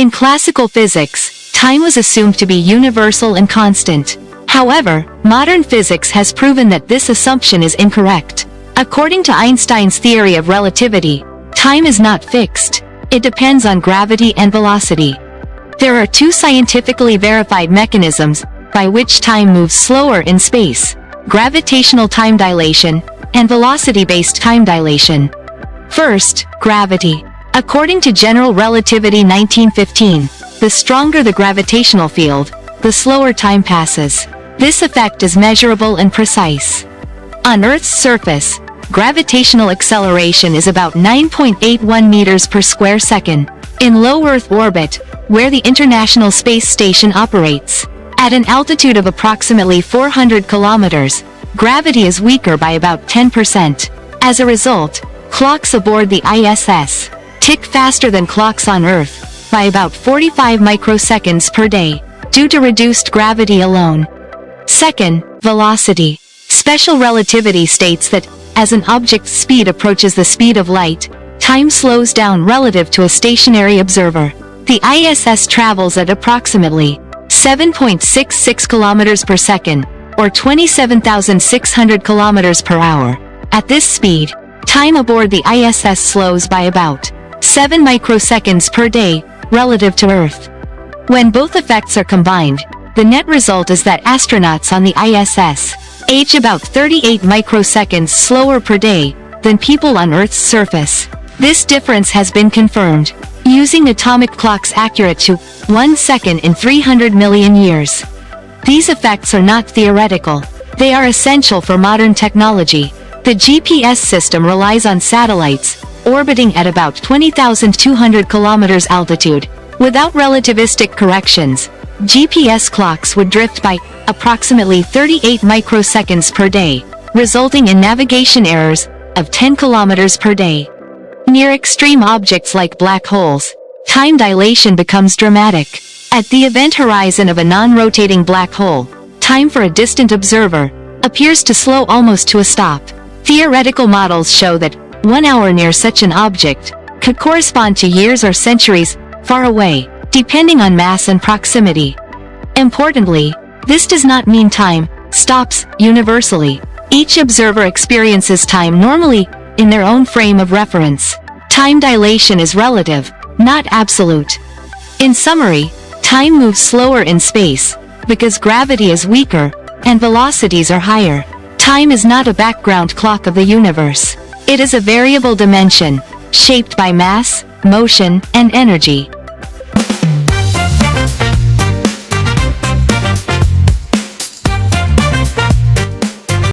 In classical physics, time was assumed to be universal and constant. However, modern physics has proven that this assumption is incorrect. According to Einstein's theory of relativity, time is not fixed. It depends on gravity and velocity. There are two scientifically verified mechanisms by which time moves slower in space: gravitational time dilation and velocity-based time dilation. First, gravity. According to General Relativity 1915, the stronger the gravitational field, the slower time passes. This effect is measurable and precise. On Earth's surface, gravitational acceleration is about 9.81 meters per square second. In low Earth orbit, where the International Space Station operates, at an altitude of approximately 400 kilometers, gravity is weaker by about 10%. As a result, clocks aboard the ISS tick faster than clocks on Earth by about 45 microseconds per day, due to reduced gravity alone. Second, velocity. Special relativity states that, as an object's speed approaches the speed of light, time slows down relative to a stationary observer. The ISS travels at approximately 7.66 kilometers per second, or 27,600 kilometers per hour. At this speed, time aboard the ISS slows by about 7 microseconds per day, relative to Earth. When both effects are combined, the net result is that astronauts on the ISS age about 38 microseconds slower per day than people on Earth's surface. This difference has been confirmed using atomic clocks accurate to 1 second in 300 million years. These effects are not theoretical. They are essential for modern technology. The GPS system relies on satellites orbiting at about 20,200 kilometers altitude. Without relativistic corrections, GPS clocks would drift by approximately 38 microseconds per day, resulting in navigation errors of 10 kilometers per day. Near extreme objects like black holes, time dilation becomes dramatic. At the event horizon of a non-rotating black hole, time for a distant observer appears to slow almost to a stop. Theoretical models show that 1 hour near such an object could correspond to years or centuries far away, depending on mass and proximity. Importantly, this does not mean time stops universally. Each observer experiences time normally in their own frame of reference. Time dilation is relative, not absolute. In summary, time moves slower in space because gravity is weaker and velocities are higher. Time is not a background clock of the universe. It is a variable dimension, shaped by mass, motion, and energy.